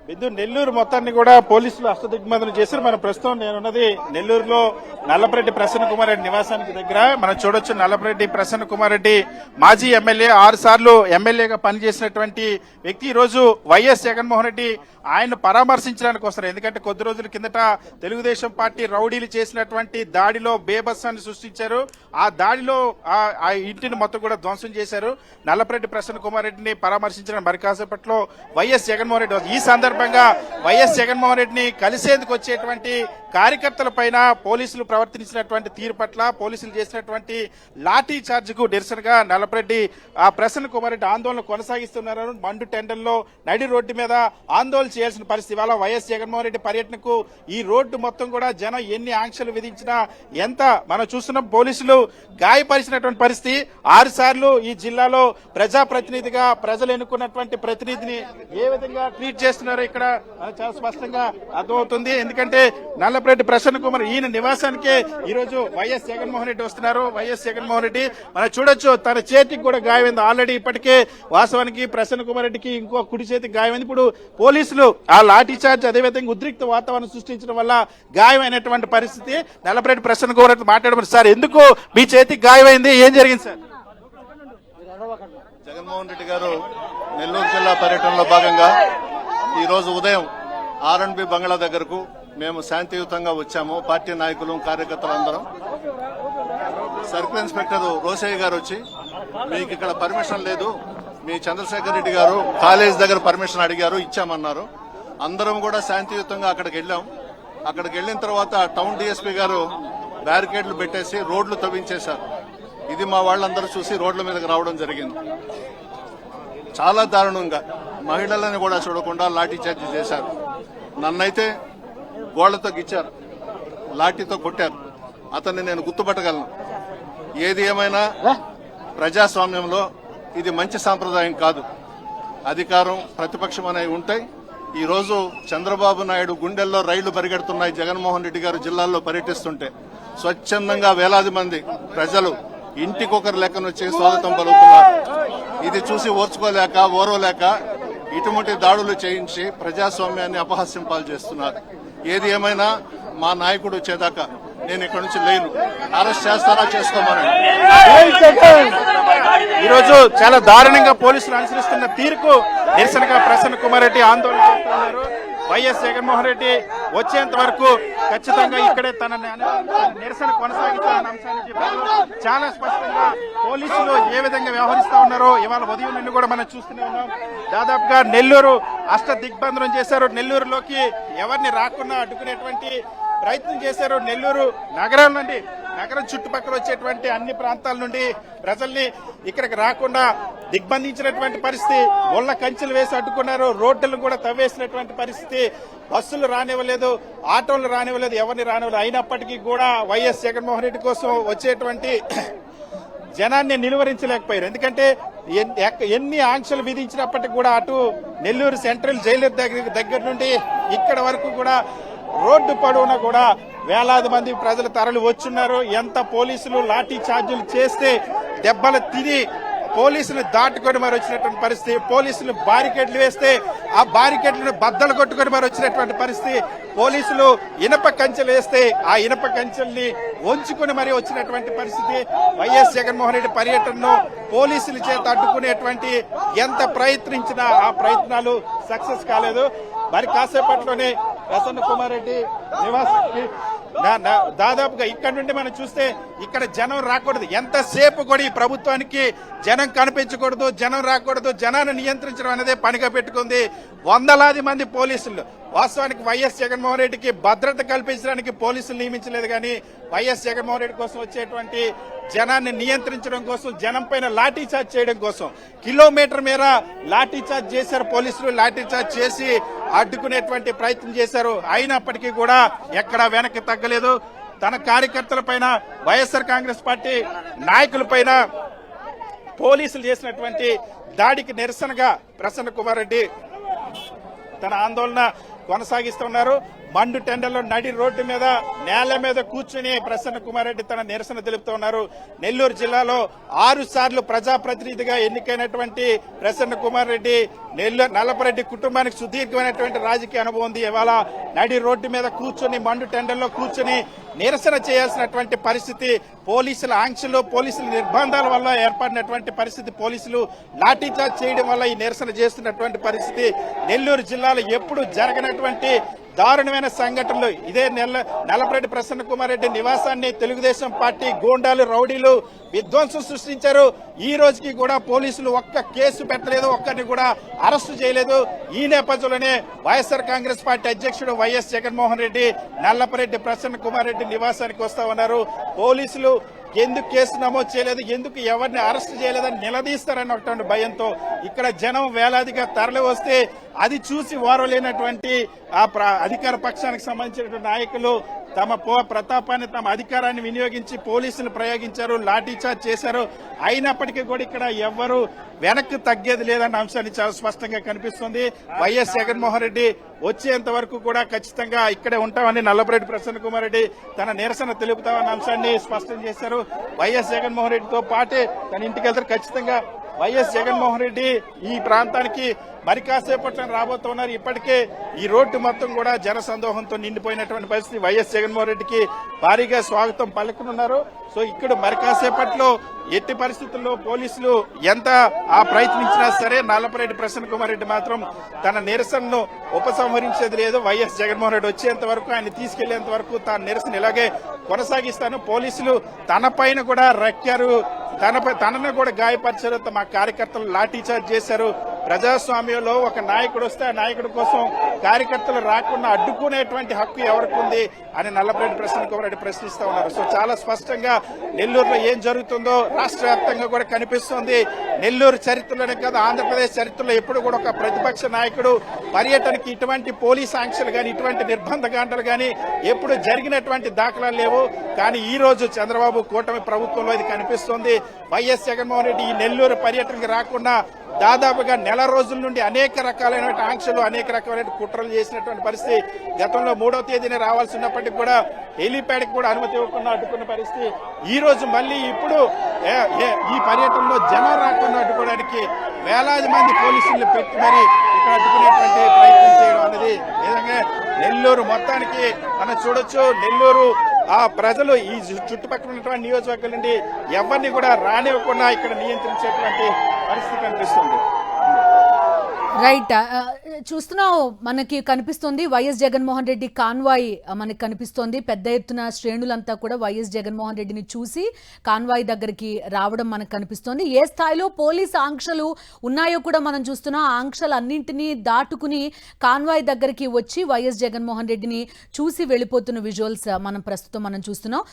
బిందు నెల్లూరు మొత్తాన్ని కూడా పోలీసులు అష్టదిగ్బంధనం చేశారు. మన ప్రస్తుతం నేనున్నది నెల్లూరులో నల్లపరెడ్డి ప్రసన్న కుమార్ రెడ్డి నివాసానికి దగ్గర. మనం చూడొచ్చు, నల్లపరెడ్డి ప్రసన్న కుమార్ రెడ్డి మాజీ ఎమ్మెల్యే, 6 సార్లు ఎమ్మెల్యేగా పనిచేసినటువంటి వ్యక్తి. ఈ రోజు వైఎస్ జగన్మోహన్ రెడ్డి ఆయన పరామర్శించడానికి వస్తారు. ఎందుకంటే కొద్ది రోజుల కిందట తెలుగుదేశం పార్టీ రౌడీలు చేసినటువంటి దాడిలో బేబస్సాన్ని సృష్టించారు. ఆ దాడిలో ఆ ఇంటిని మొత్తం కూడా ధ్వంసం చేశారు. నల్లపరెడ్డి ప్రసన్న కుమార్ రెడ్డిని పరామర్శించిన మరి కాసేపట్లో వైఎస్ జగన్మోహన్ రెడ్డి. ఈ సందర్భంగా వైఎస్ జగన్మోహన్ రెడ్డిని కలిసేందుకు వచ్చేటువంటి కార్యకర్తల పైన పోలీసులు ప్రవర్తించినటువంటి తీరు పట్ల, పోలీసులు చేసినటువంటి లాఠీ చార్జ్ కు నిరసనగా నల్లపరెడ్డి ప్రసన్న కుమార్ రెడ్డి ఆందోళన కొనసాగిస్తున్నారు. మండు టెండర్లో నడి రోడ్డు మీద ఆందోళన చేయాల్సిన పరిస్థితి. ఇవాళ వైఎస్ జగన్మోహన్ రెడ్డి పర్యటనకు ఈ రోడ్డు మొత్తం కూడా జనం ఎన్ని ఆంక్షలు విధించినా ఎంత మనం చూస్తున్నాం, పోలీసులు గాయపరిచినటువంటి పరిస్థితి. 6 సార్లు ఈ జిల్లాలో ప్రజాప్రతినిధిగా ప్రజలు ఎన్నుకున్నటువంటి ప్రతినిధిని ఏ విధంగా ట్రీట్ చేస్తున్నారో ఇక్కడ చాలా స్పష్టంగా అర్థమవుతుంది. ఎందుకంటే నల్లపరెడ్డి ప్రసన్న కుమార్ ఈయన నివాసానికే ఈ రోజు వైఎస్ జగన్మోహన్ రెడ్డి వస్తున్నారు. వైఎస్ జగన్మోహన్ రెడ్డి మనం చూడొచ్చు, తన చేతికి కూడా గాయమైంది. ఆల్రెడీ ఇప్పటికే వాస్తవానికి ప్రసన్న కుమార్ రెడ్డికి ఇంకో కుడి చేతికి గాయమైంది. ఇప్పుడు పోలీసులు ఆ లాఠీ చార్జ్ అదేవిధంగా ఉద్రిక్త వాతావరణం సృష్టించడం వల్ల గాయమైనటువంటి పరిస్థితి. నల్లపరెడ్డి ప్రసన్న కుమార్ రెడ్డి మాట్లాడమని, సార్ ఎందుకు మీ చేతికి గాయమైంది, ఏం జరిగింది సార్? జగన్మోహన్ రెడ్డి గారు నెల్లూరు జిల్లా పర్యటనలో భాగంగా ఈ రోజు ఉదయం ఆర్ఎండ్బి బంగ్లా దగ్గరకు మేము శాంతియుతంగా వచ్చాము. పార్టీ నాయకులు, కార్యకర్తలందరం. సర్కిల్ ఇన్స్పెక్టర్ రోసయ్య గారు వచ్చి, మీకు ఇక్కడ పర్మిషన్ లేదు, మీ చంద్రశేఖర్ రెడ్డి గారు కాలేజ్ దగ్గర పర్మిషన్ అడిగారు, ఇచ్చామన్నారు. అందరం కూడా శాంతియుతంగా అక్కడికి వెళ్ళాం. అక్కడికి వెళ్ళిన తర్వాత టౌన్ డీఎస్పీ గారు బ్యారికేడ్లు పెట్టేసి రోడ్లు తవ్వించేశారు. ఇది మా వాళ్ళందరూ చూసి రోడ్ల మీదకి రావడం జరిగింది. చాలా దారుణంగా మహిళలను కూడా చూడకుండా లాఠీ చార్జ్ చేశారు. నన్నైతే గోళ్లతో గిచ్చారు, లాఠీతో కొట్టారు. అతన్ని నేను గుర్తుపట్టగలను. ఏది ఏమైనా ప్రజాస్వామ్యంలో ఇది మంచి సాంప్రదాయం కాదు. అధికారం, ప్రతిపక్షం అనేవి ఉంటాయి. ఈ రోజు చంద్రబాబు నాయుడు గుండెల్లో రైళ్లు పరిగెడుతున్నాయి. జగన్మోహన్ రెడ్డి గారు జిల్లాల్లో పర్యటిస్తుంటే స్వచ్ఛందంగా వేలాది మంది ప్రజలు ఇంటికొకరు లెక్కనొచ్చి స్వాగతం పలుకుతున్నారు. ఇది చూసి ఓర్వలేక ఇటువంటి దాడులు చేయించి ప్రజాస్వామ్యాన్ని అపహాస్యం చేస్తున్నారు. ఏది ఏమైనా మా నాయకుడు వచ్చేదాకా నేను ఇక్కడి నుంచి లేను. అరెస్ట్ చేస్తారా, చేసుకోమని. ఈరోజు చాలా దారుణంగా పోలీసులు అనుసరిస్తున్న తీరుకు నిరసనగా ప్రసన్న కుమార్ రెడ్డి ఆందోళన చేస్తున్నారు. వైఎస్ జగన్మోహన్ రెడ్డి వచ్చేంత వరకు ఖచ్చితంగా ఇక్కడే తన నిరసన కొనసాగించాలన్న అంశాన్ని చెప్పారు. చాలా స్పష్టంగా పోలీసులు ఏ విధంగా వ్యవహరిస్తా ఉన్నారో ఇవాళ ఉదయం నుండి కూడా మనం చూస్తూనే ఉన్నాం. దాదాపుగా నెల్లూరు దిగ్బంధనం చేశారు. నెల్లూరులోకి ఎవరిని రాకుండా అడ్డుకునేటువంటి ప్రయత్నం చేశారు. నెల్లూరు నగరం నుండి, నగరం చుట్టుపక్కల వచ్చేటువంటి అన్ని ప్రాంతాల నుండి ప్రజల్ని ఇక్కడికి రాకుండా దిగ్బంధించినటువంటి పరిస్థితి. ఒళ్ళ కంచెలు వేసి అడ్డుకున్నారు. రోడ్లను కూడా తవ్వేసినటువంటి పరిస్థితి. బస్సులు రానివ్వలేదు, ఆటోలు రానివ్వలేదు, ఎవరిని రానివ్వలేదు. అయినప్పటికీ కూడా వైఎస్ జగన్మోహన్ రెడ్డి కోసం వచ్చేటువంటి జనాన్ని నిలువరించలేకపోయారు. ఎందుకంటే ఎన్ని ఆంక్షలు విధించినప్పటికీ కూడా అటు నెల్లూరు సెంట్రల్ జైలు దగ్గర నుండి ఇక్కడ వరకు కూడా రోడ్డు పొడవునా కూడా వేలాది మంది ప్రజలు తరలి వచ్చున్నారు. ఎంత పోలీసులు లాఠీ చార్జీలు చేస్తే దెబ్బలు తిని పోలీసులు దాటుకొని మరి వచ్చినటువంటి పరిస్థితి. పోలీసులు బారికేడ్లు వేస్తే ఆ బారికేడ్లను బద్దలు కొట్టుకొని మరి వచ్చినటువంటి పరిస్థితి. పోలీసులు ఇనప కంచెలు వేస్తే ఆ ఇనప కంచెల్ని వంచుకొని మరి వచ్చినటువంటి పరిస్థితి. వైఎస్ జగన్మోహన్ రెడ్డి పర్యటనను పోలీసుల చేత అడ్డుకునేటువంటి ఎంత ప్రయత్నించినా ఆ ప్రయత్నాలు సక్సెస్ కాలేదు. మరి కాసేపట్లోనే ప్రసన్న కుమార్ రెడ్డి నివాసానికి దాదాపుగా ఇక్కడ నుండి మనం చూస్తే ఇక్కడ జనం రాకూడదు. ఎంతసేపు కూడా ఈ ప్రభుత్వానికి జనం కనిపించకూడదు, జనం రాకూడదు, జనాన్ని నియంత్రించడం అనేది పనిగా పెట్టుకుంది. వందలాది మంది పోలీసులు. వాస్తవానికి వైఎస్ జగన్మోహన్ రెడ్డికి భద్రత కల్పించడానికి పోలీసులు నియమించలేదు, కానీ వైఎస్ జగన్మోహన్ రెడ్డి కోసం వచ్చేటువంటి జనాన్ని నియంత్రించడం కోసం, జనం పైన లాఠీ చార్జ్ చేయడం కోసం కిలోమీటర్ మేర లాఠీ చార్జ్ చేశారు పోలీసులు. లాఠీ చార్జ్ చేసి అడ్డుకునేటువంటి ప్రయత్నం చేశారు. అయినప్పటికీ కూడా ఎక్కడా వెనక్కి తగ్గలేదు. తన కార్యకర్తల పైన, వైఎస్ఆర్ కాంగ్రెస్ పార్టీ నాయకుల పైన పోలీసులు చేసినటువంటి దాడికి నిరసనగా ప్రసన్న కుమార్ రెడ్డి తన ఆందోళన కొనసాగిస్తున్నారు. మండు టెండర్లో నడి రోడ్డు మీద నేల మీద కూర్చుని ప్రసన్న కుమార్ రెడ్డి తన నిరసన తెలుపుతూ ఉన్నారు. నెల్లూరు జిల్లాలో 6 సార్లు ప్రజాప్రతినిధిగా ఎన్నికైనటువంటి ప్రసన్న కుమార్ రెడ్డి నల్లపరెడ్డి కుటుంబానికి సుదీర్ఘమైనటువంటి రాజకీయ అనుభవం ఉంది. ఇవాళ నడి రోడ్డు మీద కూర్చొని మండు టెండర్లో కూర్చొని నిరసన చేయాల్సినటువంటి పరిస్థితి, పోలీసుల ఆంక్షలు, పోలీసుల నిర్బంధాల వల్ల ఏర్పడినటువంటి పరిస్థితి, పోలీసులు లాఠీచార్జ్ చేయడం వల్ల ఈ నిరసన చేస్తున్నటువంటి పరిస్థితి. నెల్లూరు జిల్లాలో ఎప్పుడు జరగనటువంటి దారుణమైన సంఘటనలు. ఇదే నల్లపరెడ్డి ప్రసన్న కుమార్ రెడ్డి నివాసాన్ని తెలుగుదేశం పార్టీ గూండాలు, రౌడీలు విధ్వంసం సృష్టించారు. ఈ రోజుకి కూడా పోలీసులు ఒక్క కేసు పెట్టలేదు, ఒక్కరిని కూడా అరెస్టు చేయలేదు. ఈ నేపథ్యంలోనే వైఎస్ఆర్ కాంగ్రెస్ పార్టీ అధ్యక్షుడు వైఎస్ జగన్మోహన్ రెడ్డి నల్లపరెడ్డి ప్రసన్న కుమార్ రెడ్డి నివాసానికి వస్తా ఉన్నారు. పోలీసులు ఎందుకు కేసు నమోదు చేయలేదు, ఎందుకు ఎవరిని అరెస్ట్ చేయలేదని నిలదీస్తారన్నటువంటి భయంతో ఇక్కడ జనం వేలాదిగా తరలి వస్తే అది చూసి ఓరలేనటువంటి ఆ అధికార పక్షానికి సంబంధించినటువంటి నాయకులు తమ ప్రతాపాన్ని, తమ అధికారాన్ని వినియోగించి పోలీసులు ప్రయోగించారు, లాఠీచార్జ్ చేశారు. అయినప్పటికీ కూడా ఇక్కడ ఎవ్వరూ వెనక్కి తగ్గేది లేదన్న అంశాన్ని చాలా స్పష్టంగా కనిపిస్తుంది. వైఎస్ జగన్మోహన్ రెడ్డి వచ్చేంత వరకు కూడా ఖచ్చితంగా ఇక్కడే ఉంటామని నల్లపరెడ్డి ప్రసన్న కుమార్ రెడ్డి తన నిరసన తెలుపుతామన్న అంశాన్ని స్పష్టం చేశారు. వైఎస్ జగన్మోహన్ రెడ్డితో పాటే తన ఇంటికి వెళ్తారు. ఖచ్చితంగా వైఎస్ జగన్మోహన్ రెడ్డి ఈ ప్రాంతానికి మరి కాసేపట్లో రాబోతున్నారు. ఇప్పటికే ఈ రోడ్డు మొత్తం కూడా జన సందోహంతో నిండిపోయినటువంటి పరిస్థితి. వైఎస్ జగన్మోహన్ రెడ్డికి భారీగా స్వాగతం పలుకుతున్నారు. సో ఇక్కడ మరి కాసేపట్లో ఎట్టి పరిస్థితుల్లో పోలీసులు ఎంత ప్రయత్నించినా సరే నల్లపరెడ్డి ప్రసన్న కుమార్ రెడ్డి మాత్రం తన నిరసనను ఉపసంహరించేది లేదు. వైఎస్ జగన్మోహన్ రెడ్డి వచ్చేంత వరకు, ఆయన తీసుకెళ్లేంత వరకు తాను నిరసన ఇలాగే కొనసాగిస్తాను. పోలీసులు తన పైన కూడా రక్కారు, తనను కూడా గాయపరిచారు, తమ కార్యకర్తలు లాఠీచార్జ్ చేశారు. ప్రజాస్వామ్యంలో ఒక నాయకుడు వస్తే ఆ నాయకుడి కోసం కార్యకర్తలు రాకుండా అడ్డుకునేటువంటి హక్కు ఎవరికి ఉంది అని నల్లపరెడ్డి ప్రసన్న కుమార్ రెడ్డి ప్రశ్నిస్తా ఉన్నారు. సో చాలా స్పష్టంగా నెల్లూరులో ఏం జరుగుతుందో రాష్ట్ర వ్యాప్తంగా కూడా కనిపిస్తోంది. నెల్లూరు చరిత్రలోనే కాదు, ఆంధ్రప్రదేశ్ చరిత్రలో ఎప్పుడు కూడా ఒక ప్రతిపక్ష నాయకుడు పర్యటనకి ఇటువంటి పోలీస్ ఆంక్షలు గాని, ఇటువంటి నిర్బంధకాండలు గాని ఎప్పుడు జరిగినటువంటి దాఖలాలు లేవు. కానీ ఈ రోజు చంద్రబాబు కూటమి ప్రభుత్వంలో ఇది కనిపిస్తోంది. వైఎస్ జగన్మోహన్ రెడ్డి ఈ నెల్లూరు పర్యటనకి రాకుండా దాదాపుగా నెల రోజుల నుండి అనేక రకాలైన ఆంక్షలు, అనేక రకాలైన కుట్రలు చేసినటువంటి పరిస్థితి. గతంలో 3వ తేదీనే రావాల్సి ఉన్నప్పటికీ కూడా హెలీప్యాడ్ కి కూడా అనుమతి ఇవ్వకుండా అడ్డుకున్న పరిస్థితి. ఈ రోజు మళ్ళీ ఇప్పుడు ఈ పర్యటనలో జనం రాకుండా అడ్డుకోవడానికి వేలాది మంది పోలీసులు పెట్టి మరి ఇక్కడ అడ్డుకునేటువంటి ప్రయత్నం చేయడం అనేది నిజంగా నెల్లూరు మొత్తానికి మనం చూడొచ్చు. నెల్లూరు ప్రజలు ఈ చుట్టుపక్కల ఉన్నటువంటి నియోజకవర్గాల నుండి ఎవరిని కూడా రానివ్వకుండా ఇక్కడ నియంత్రించేటువంటి పరిస్థితి కనిపిస్తుంది. రైట్, చూస్తున్నావు మనకి కనిపిస్తుంది వైఎస్ జగన్మోహన్ రెడ్డి కాన్వాయ్ మనకి కనిపిస్తోంది. పెద్ద ఎత్తున శ్రేణులంతా కూడా వైఎస్ జగన్మోహన్ రెడ్డిని చూసి కాన్వాయ్ దగ్గరికి రావడం మనకు కనిపిస్తోంది. ఏ స్థాయిలో పోలీస్ ఆంక్షలు ఉన్నాయో కూడా మనం చూస్తున్నాం. ఆ ఆంక్షలన్నింటినీ దాటుకుని కాన్వాయ్ దగ్గరికి వచ్చి వైఎస్ జగన్మోహన్ రెడ్డిని చూసి వెళ్ళిపోతున్న విజువల్స్ మనం ప్రస్తుతం చూస్తున్నాం.